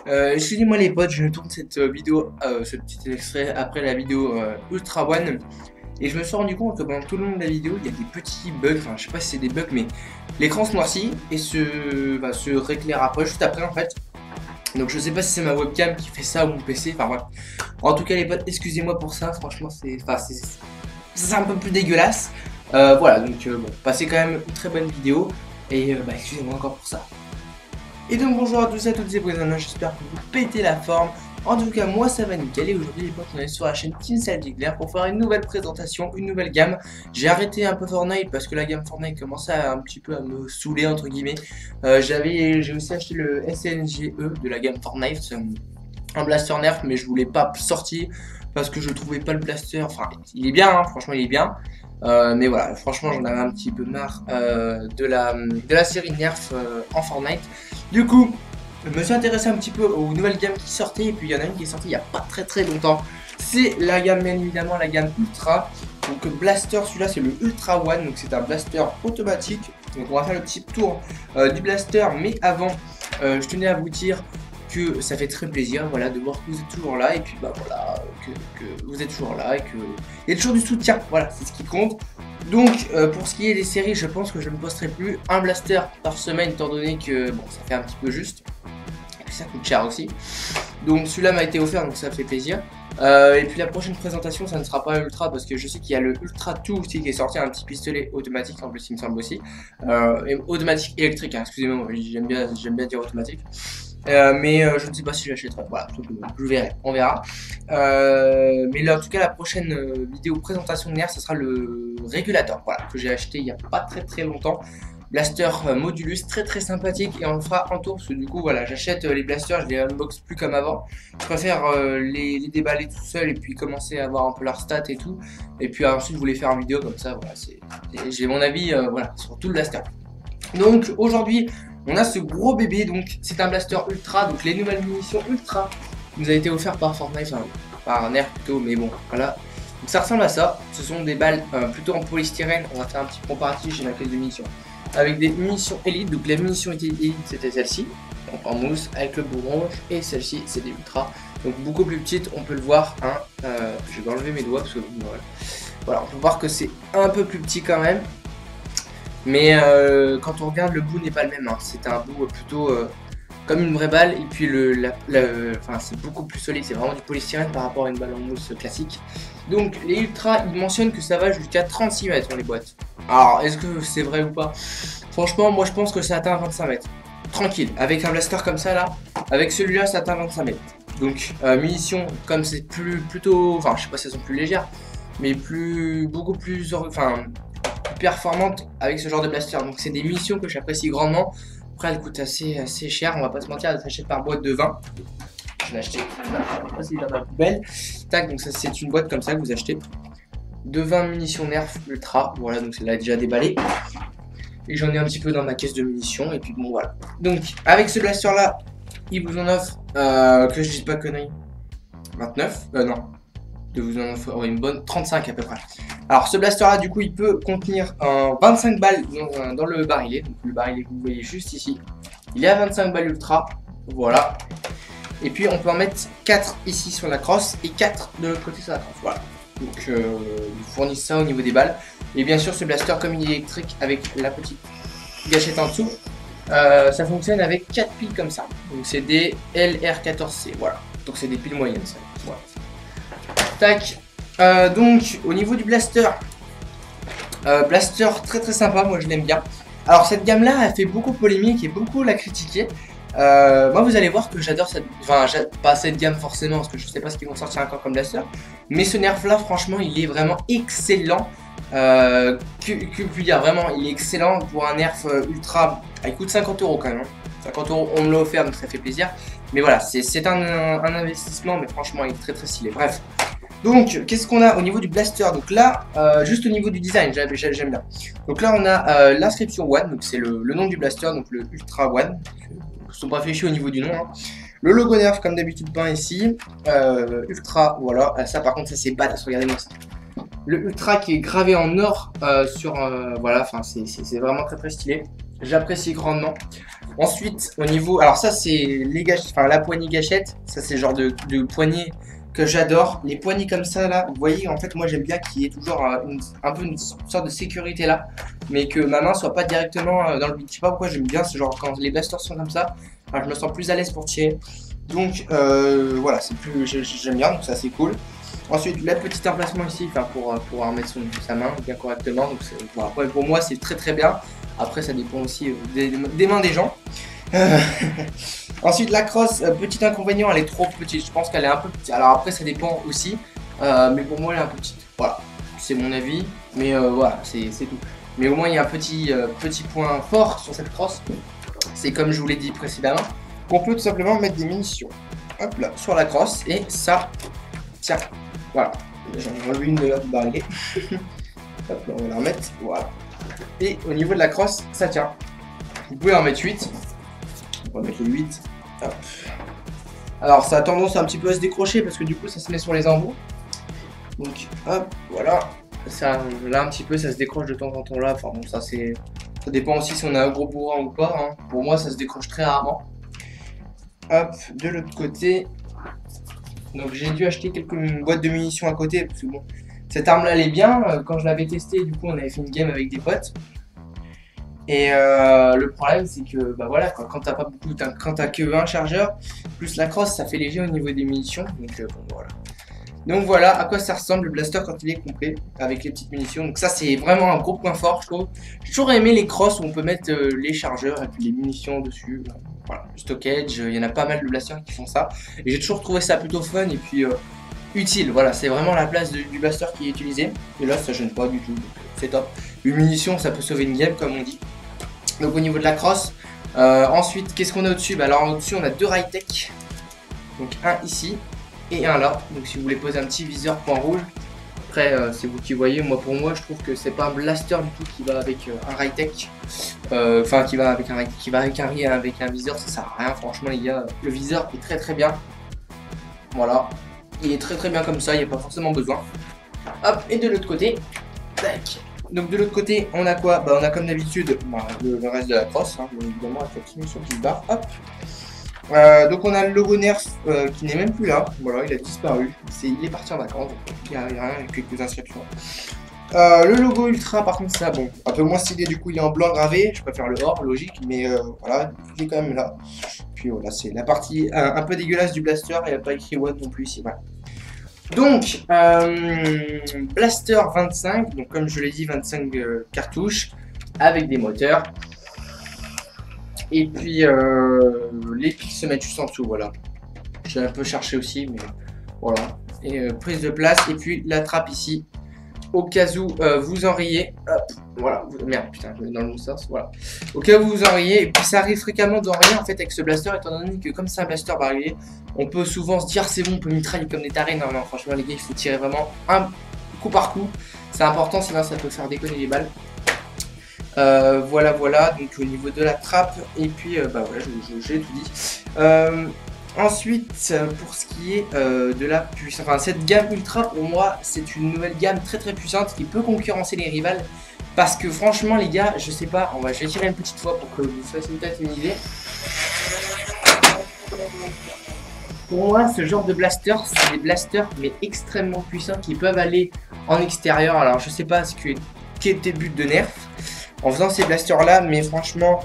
Excusez-moi les potes, je tourne cette vidéo, ce petit extrait après la vidéo Ultra One. Et je me suis rendu compte que pendant tout le long de la vidéo, il y a des petits bugs, enfin je sais pas si c'est des bugs, mais l'écran se noircit et se rééclaire après, juste après en fait. Donc je sais pas si c'est ma webcam qui fait ça ou mon PC, enfin bref. En tout cas les potes, excusez-moi pour ça, franchement c'est un peu plus dégueulasse. Voilà, donc bon, passez quand même une très bonne vidéo. Et excusez-moi encore pour ça. Et donc bonjour à tous et à toutes, c'est Brisana, j'espère que vous pétez la forme. En tout cas moi ça va nickel et aujourd'hui les potes on est sur la chaîne Team Saldigler pour faire une nouvelle présentation, une nouvelle gamme. J'ai arrêté un peu Fortnite parce que la gamme Fortnite commençait un petit peu à me saouler entre guillemets. J'ai aussi acheté le SNGE de la gamme Fortnite, un blaster nerf mais je voulais pas sortir parce que je trouvais pas le blaster, enfin il est bien hein, franchement il est bien. Mais voilà, franchement j'en avais un petit peu marre de la série Nerf en Fortnite. Du coup, je me suis intéressé un petit peu aux nouvelles gammes qui sortaient. Et puis il y en a une qui est sortie il n'y a pas très longtemps. C'est la gamme, bien évidemment, la gamme Ultra. Donc Blaster, celui-là c'est le Ultra One. Donc c'est un blaster automatique. Donc on va faire le petit tour du blaster. Mais avant, je tenais à vous dire que ça fait très plaisir, voilà, de voir que vous êtes toujours là et puis bah voilà, que vous êtes toujours là et que il y a toujours du soutien, voilà, c'est ce qui compte. Donc pour ce qui est des séries, je pense que je ne posterai plus un blaster par semaine étant donné que bon, ça fait un petit peu juste et puis ça coûte cher aussi. Donc celui-là m'a été offert donc ça fait plaisir. Et puis la prochaine présentation ça ne sera pas Ultra parce que je sais qu'il y a le Ultra 2 aussi qui est sorti, un petit pistolet automatique en plus il me semble aussi. Et automatique électrique, hein, excusez-moi, j'aime bien dire automatique. Je ne sais pas si je l'achèterai, voilà, tout simplement, je verrai, on verra. Mais là, en tout cas, la prochaine vidéo présentation de nerf, ce sera le régulateur, voilà, que j'ai acheté il n'y a pas très longtemps. Blaster Modulus, très sympathique, et on le fera en tour, parce que du coup, voilà, j'achète les blasters, je les unbox plus comme avant. Je préfère les déballer tout seul et puis commencer à voir un peu leur stats et tout. Et puis ensuite, je voulais faire une vidéo comme ça, voilà, j'ai mon avis voilà, sur tout le blaster. Donc aujourd'hui, on a ce gros bébé, donc c'est un blaster ultra, donc les nouvelles munitions ultra nous a été offert par Fortnite, enfin, par Nerf plutôt, mais bon, voilà. Donc ça ressemble à ça, ce sont des balles plutôt en polystyrène, on va faire un petit comparatif chez ma caisse de munitions. Avec des munitions élite, donc les munitions élite c'était celle-ci, donc en mousse avec le bout rouge, et celle-ci c'est des ultra, donc beaucoup plus petites, on peut le voir, hein, je vais enlever mes doigts parce que voilà, on peut voir que c'est un peu plus petit quand même. Mais quand on regarde, le bout n'est pas le même, hein. C'est un bout plutôt comme une vraie balle, et puis c'est beaucoup plus solide, c'est vraiment du polystyrène par rapport à une balle en mousse classique. Donc les ultras, ils mentionnent que ça va jusqu'à 36 mètres les boîtes. Alors est-ce que c'est vrai ou pas? Franchement, moi je pense que ça atteint 25 mètres. Tranquille, avec un blaster comme ça là, avec celui-là ça atteint 25 mètres. Donc munitions, comme c'est plutôt, enfin je sais pas si elles sont plus légères, mais beaucoup plus, performante avec ce genre de blaster. Donc c'est des munitions que j'apprécie grandement. Après elles coûtent assez cher, on va pas se mentir, elles s'achètent par boîte de 20. Je l'ai acheté, c'est dans la poubelle. Tac, donc ça c'est une boîte comme ça que vous achetez. De 20 munitions Nerf Ultra, voilà, donc celle-là est déjà déballée. Et j'en ai un petit peu dans ma caisse de munitions, et puis bon voilà. Donc avec ce blaster là, il vous en offre, que je dise pas conneries, 29, non, de vous en offrir une bonne 35 à peu près. Alors ce blaster là du coup il peut contenir 25 balles dans le barillet. Donc le barillet que vous voyez juste ici, il est à 25 balles ultra, voilà. Et puis on peut en mettre 4 ici sur la crosse et 4 de l'autre côté sur la crosse, voilà. Donc ils fournissent ça au niveau des balles. Et bien sûr ce blaster comme il est électrique avec la petite gâchette en dessous, ça fonctionne avec 4 piles comme ça. Donc c'est des LR14C, voilà. Donc c'est des piles moyennes ça, voilà. Tac. Donc au niveau du blaster, blaster très sympa, moi je l'aime bien. Alors cette gamme là elle fait beaucoup polémique et beaucoup la critiquer. Moi vous allez voir que j'adore cette, pas cette gamme forcément parce que je sais pas ce qu'ils vont sortir encore comme blaster. Mais ce nerf là franchement il est vraiment excellent. Que puis dire, vraiment il est excellent pour un nerf ultra. Il coûte 50 € quand même, hein. 50 € on me l'a offert donc ça fait plaisir. Mais voilà c'est un investissement mais franchement il est très stylé. Bref. Donc, qu'est-ce qu'on a au niveau du blaster? Donc là, juste au niveau du design, j'aime bien. Donc là, on a l'inscription One, donc c'est le nom du blaster, donc le Ultra One. Ils sont pas réfléchis au niveau du nom, hein. Le logo Nerf, comme d'habitude, peint ici. Ultra, voilà. Ça, par contre, ça c'est badass, regardez-moi ça. Le Ultra qui est gravé en or sur, voilà, enfin, c'est vraiment très stylé. j'apprécie grandement. Ensuite, au niveau, alors ça c'est les enfin la poignée gâchette, ça c'est le genre de poignée que j'adore. Les poignées comme ça là, vous voyez, en fait moi j'aime bien qu'il y ait toujours un peu une sorte de sécurité là, mais que ma main soit pas directement dans le vide. Je sais pas pourquoi j'aime bien ce genre, quand les blasters sont comme ça, enfin, je me sens plus à l'aise pour tirer. Donc voilà, c'est plus, j'aime bien, donc ça c'est cool. Ensuite, le petit emplacement ici, enfin pour pouvoir mettre sa main bien correctement. Donc voilà, pour moi c'est très bien. Après ça dépend aussi des mains des gens. Ensuite la crosse, petit inconvénient, elle est trop petite. Je pense qu'elle est un peu petite. Alors après ça dépend aussi, mais pour moi elle est un peu petite. Voilà, c'est mon avis, mais voilà, c'est tout. Mais au moins il y a un petit point fort sur cette crosse. C'est comme je vous l'ai dit précédemment, qu'on peut tout simplement mettre des munitions. Hop là, sur la crosse, et ça tient. Voilà, j'en ai enlevé une de l'autre barillet. Hop là, on va la remettre, voilà. Et au niveau de la crosse, ça tient. Vous pouvez en mettre 8. On va mettre les 8. Hop. Alors ça a tendance un petit peu à se décrocher parce que du coup ça se met sur les embouts. Donc hop, voilà. Ça, là un petit peu ça se décroche de temps en temps là. Enfin bon, ça c'est. Ça dépend aussi si on a un gros bourrin ou pas. Hein. Pour moi ça se décroche très rarement. Hop, de l'autre côté. Donc j'ai dû acheter quelques boîtes de munitions à côté parce que bon, cette arme là elle est bien. Quand je l'avais testée, du coup on avait fait une game avec des potes. Et le problème c'est que bah voilà quoi, quand t'as pas beaucoup, quand t'as que un chargeur, plus la crosse ça fait léger au niveau des munitions. Donc bon voilà. Donc voilà à quoi ça ressemble le blaster quand il est complet avec les petites munitions. Donc ça c'est vraiment un gros point fort je trouve. J'ai toujours aimé les crosses où on peut mettre les chargeurs et puis les munitions dessus. Voilà, le stockage, il y en a pas mal de blasters qui font ça. Et j'ai toujours trouvé ça plutôt fun et puis utile. Voilà, c'est vraiment la place du blaster qui est utilisée. Et là ça gêne pas du tout, c'est top. Une munition ça peut sauver une game comme on dit. Donc au niveau de la crosse, ensuite qu'est-ce qu'on a au-dessus? Bah alors au-dessus on a deux Rytec, donc un ici et un là. Donc si vous voulez poser un petit viseur point rouge, après c'est vous qui voyez. Moi pour moi je trouve que c'est pas un blaster du tout qui va avec un Rytec, enfin qui va avec un viseur, ça sert à rien franchement les gars. Le viseur est très bien, voilà, il est très bien comme ça, il n'y a pas forcément besoin. Hop, et de l'autre côté, tac. Donc de l'autre côté, on a quoi? Bah on a comme d'habitude bah, le reste de la crosse, hein, bien évidemment avec la petite munition qui se barre. Hop. Donc on a le logo Nerf qui n'est même plus là. Voilà, il a disparu. Il est parti en vacances. Donc il n'y a rien, avec quelques inscriptions. Le logo Ultra, par contre, ça, bon, un peu moins stylé. Du coup, il est en blanc gravé. Je préfère le or, logique, mais voilà, il est quand même là. Puis voilà, c'est la partie un peu dégueulasse du blaster. Il n'y a pas écrit One non plus ici. Voilà. Donc, Blaster 25, donc comme je l'ai dit, 25 cartouches avec des moteurs. Et puis, les pixels juste en dessous, voilà. J'ai un peu cherché aussi, mais voilà. Et prise de place, et puis la trappe ici, au cas où vous enrayez. Hop, voilà. Merde, putain, je vais dans le bon sens, voilà. Au cas où vous enrayez, et puis ça arrive fréquemment d'enrayer en fait avec ce blaster, étant donné que comme c'est un blaster barillet, on peut souvent se dire c'est bon, on peut mitrailler comme des tarés. Non, franchement les gars, il faut tirer vraiment un coup par coup. C'est important, sinon ça peut faire déconner les balles. Voilà, donc au niveau de la trappe, et puis bah voilà, j'ai tout dit. Ensuite, pour ce qui est de la puissance, enfin cette gamme Ultra pour moi c'est une nouvelle gamme très puissante qui peut concurrencer les rivales. Parce que franchement les gars, je sais pas, je vais tirer une petite fois pour que vous fassiez peut-être une idée. Pour moi ce genre de blaster, c'est des blasters mais extrêmement puissants qui peuvent aller en extérieur. Alors je sais pas quel était le but de Nerf en faisant ces blasters là, mais franchement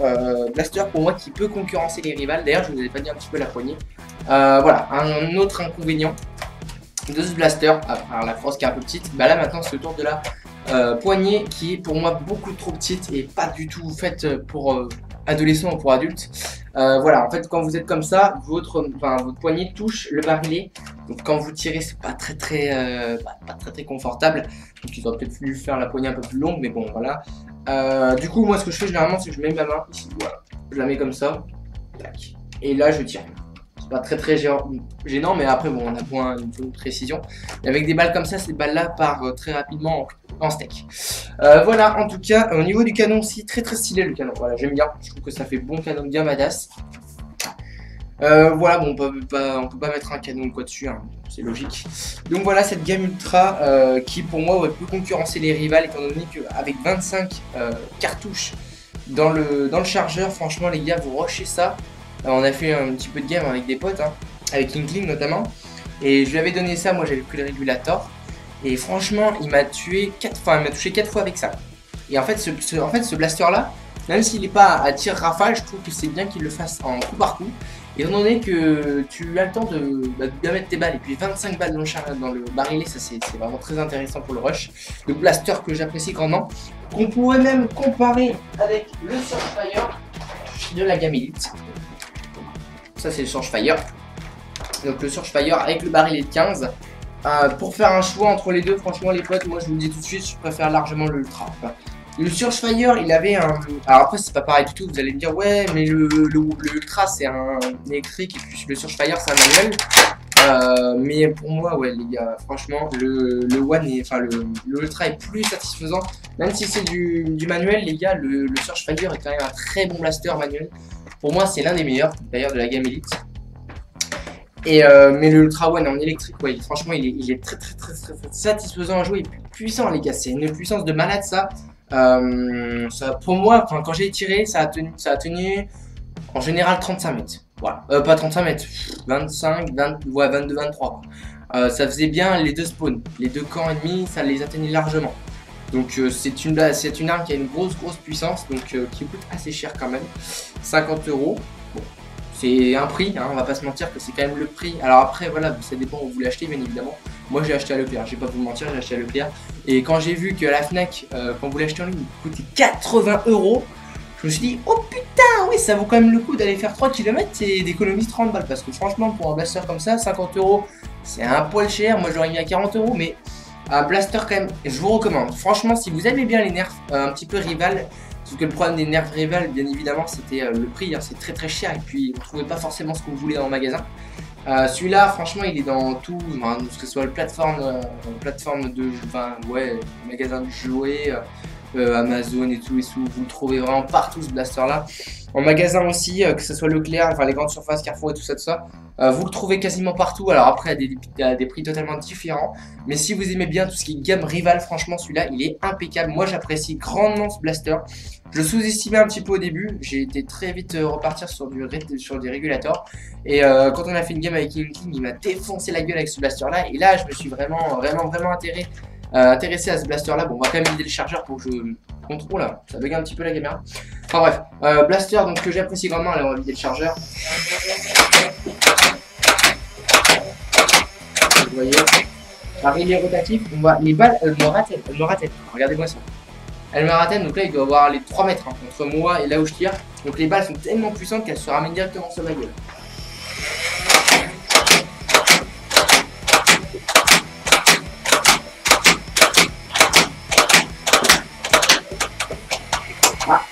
blaster pour moi qui peut concurrencer les rivales. D'ailleurs je vous avais pas dit un petit peu la poignée. Voilà, un autre inconvénient de ce blaster, alors la crosse qui est un peu petite, bah là maintenant c'est le tour de la poignée qui est pour moi beaucoup trop petite et pas du tout faite pour adolescents ou pour adultes. Voilà, en fait quand vous êtes comme ça, votre poignet touche le barillet, donc quand vous tirez c'est pas très confortable, donc il aurait peut-être fallu faire la poignée un peu plus longue, mais bon voilà. Du coup moi ce que je fais généralement c'est que je mets ma main ici, voilà, je la mets comme ça, tac, et là je tire. C'est pas très gênant, mais après bon on a besoin d'une précision. Et avec des balles comme ça, ces balles là partent très rapidement en steak. Voilà, en tout cas au niveau du canon aussi, très stylé le canon, voilà, j'aime bien, je trouve que ça fait bon canon bien badass. Voilà, bon on peut pas mettre un canon quoi dessus, hein, c'est logique. Donc voilà cette gamme Ultra qui pour moi peut concurrencer les rivales, étant donné qu'avec 25 cartouches Dans le chargeur, franchement les gars, vous rushez ça. On a fait un petit peu de game avec des potes, hein, avec Inkling notamment. Et je lui avais donné ça, moi j'avais pris le régulator. Et franchement, il m'a tué 4 fois, il m'a touché 4 fois avec ça. Et en fait, ce blaster là, même s'il n'est pas à tir rafale, je trouve que c'est bien qu'il le fasse en coup par coup. Étant donné que tu as le temps de bien mettre tes balles, et puis 25 balles dans le barillet, ça c'est vraiment très intéressant pour le rush. Le blaster que j'apprécie grandement, qu'on pourrait même comparer avec le Surfire de la gamme Elite. Ça c'est le Surfire. Donc le Surfire avec le barillet de 15. Pour faire un choix entre les deux, franchement les potes, moi je vous le dis tout de suite, je préfère largement le Ultra. Le Surfire, il avait un... Alors après c'est pas pareil du tout, vous allez me dire ouais mais le Ultra c'est un électrique et puis le Surfire c'est un manuel. Mais pour moi ouais les gars, franchement le One est... Enfin le Ultra est plus satisfaisant. Même si c'est du manuel les gars, le Surfire est quand même un très bon blaster manuel. Pour moi c'est l'un des meilleurs d'ailleurs de la gamme Elite. Et mais le Ultra One en électrique, ouais, franchement il est très satisfaisant à jouer et puissant les gars, c'est une puissance de malade ça. Pour moi, quand j'ai tiré, ça a tenu en général 35 mètres. Voilà. Pas 35 mètres, 25, 20, ouais, 22, 23. Ça faisait bien les deux spawns, les deux camps ennemis, ça les atteignait largement. Donc c'est une arme qui a une grosse puissance, donc qui coûte assez cher quand même. 50 €. Bon, c'est un prix, hein, on va pas se mentir que c'est quand même le prix. Alors après voilà, ça dépend où vous l'achetez bien évidemment. Moi j'ai acheté à Leclerc, je vais pas vous mentir, j'ai acheté à Leclerc. Et quand j'ai vu que la Fnac, quand vous l'achetez en ligne, il coûtait 80 €, je me suis dit oh putain, oui ça vaut quand même le coup d'aller faire 3 km et d'économiser 30 balles. Parce que franchement pour un blaster comme ça, 50 € c'est un poil cher, moi j'aurais mis à 40 €, mais un blaster quand même, je vous recommande. Franchement si vous aimez bien les nerfs un petit peu rival, parce que le problème des nerfs rival bien évidemment c'était le prix, hein, c'est très cher et puis vous ne trouvez pas forcément ce que vous voulez dans le magasin. Celui-là, franchement, il est dans tout, enfin, que ce soit le plateforme de, enfin, ouais, magasin de jouets, Amazon et tout, vous le trouvez vraiment partout ce blaster-là. En magasin aussi, que ce soit Leclerc, enfin les grandes surfaces, Carrefour et tout ça, vous le trouvez quasiment partout. Alors après, à des prix totalement différents. Mais si vous aimez bien tout ce qui est gamme rival, franchement, celui-là, il est impeccable. Moi, j'apprécie grandement ce blaster. Je le sous-estimais un petit peu au début. J'ai été très vite repartir sur des régulators. Et quand on a fait une game avec Inkling, il m'a défoncé la gueule avec ce blaster-là. Et là, je me suis vraiment intéressé à ce blaster-là. Bon, on va quand même vider le chargeur pour que je contrôle. Là. Ça bug un petit peu la caméra. Enfin bref, blaster donc que j'apprécie grandement. Allez, on va vider le chargeur. Vous voyez, barillet rotatif. Les balles, elles me ratènent. Regardez-moi ça. Elle me ratène, donc là il doit avoir les 3 mètres hein, entre moi et là où je tire. Donc les balles sont tellement puissantes qu'elles se ramènent directement sur ma gueule. Ah,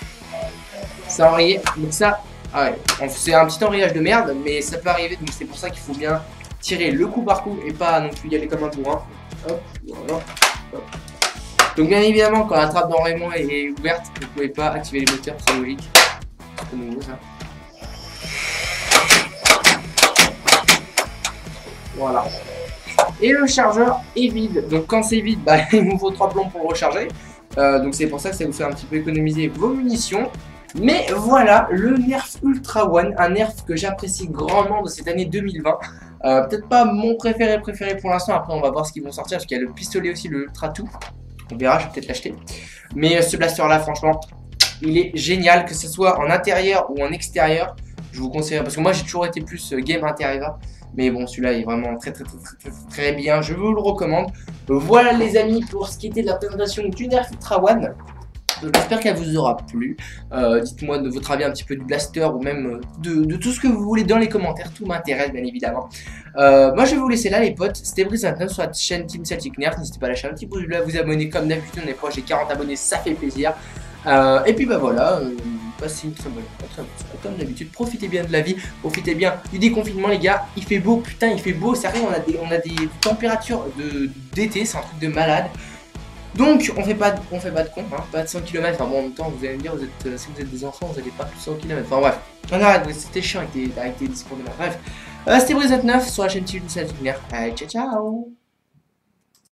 ça enrayé, donc ça, ah ouais, c'est un petit enrayage de merde, mais ça peut arriver, donc c'est pour ça qu'il faut bien tirer le coup par coup et pas non plus y aller comme un bourrin. Hop, voilà, hop. Donc bien évidemment quand la trappe d'enrayement est ouverte, vous ne pouvez pas activer les moteurs, c'est logique. C'est nouveau ça. Voilà. Et le chargeur est vide. Donc quand c'est vide, bah, il vous faut 3 plombs pour le recharger. Donc c'est pour ça que ça vous fait un petit peu économiser vos munitions. Mais voilà le Nerf Ultra One, un Nerf que j'apprécie grandement de cette année 2020. Peut-être pas mon préféré pour l'instant, après on va voir ce qu'ils vont sortir parce qu'il y a le pistolet aussi, le Ultra 2. On verra, je vais peut-être l'acheter. Mais ce blaster là, franchement, il est génial, que ce soit en intérieur ou en extérieur. Je vous conseille, parce que moi j'ai toujours été plus game intérieur. Mais bon, celui-là est vraiment très bien, je vous le recommande. Voilà les amis pour ce qui était de la présentation du Nerf Ultra One. J'espère qu'elle vous aura plu. Dites-moi de votre avis un petit peu du blaster ou même de tout ce que vous voulez dans les commentaires. Tout m'intéresse bien évidemment. Moi je vais vous laisser là les potes. C'était Brice29 sur la chaîne Team Celtic Nerf. N'hésitez pas à lâcher un petit pouce bleu, à vous abonner comme d'habitude. On est proche des 40 abonnés, ça fait plaisir. Et puis bah voilà, passez une très bonne comme d'habitude. Profitez bien de la vie, profitez bien du déconfinement les gars. Il fait beau, putain il fait beau. Sérieux, on a des températures d'été, c'est un truc de malade. Donc on fait pas de con, hein, pas de 100 km, enfin bon en même temps vous allez me dire, si vous êtes des enfants vous n'allez pas plus de 100 km, enfin bref, on arrête, c'était chiant avec tes discours de merde, bref, c'était Brice29 sur la chaîne Team Celtic Nerf, allez ciao ciao.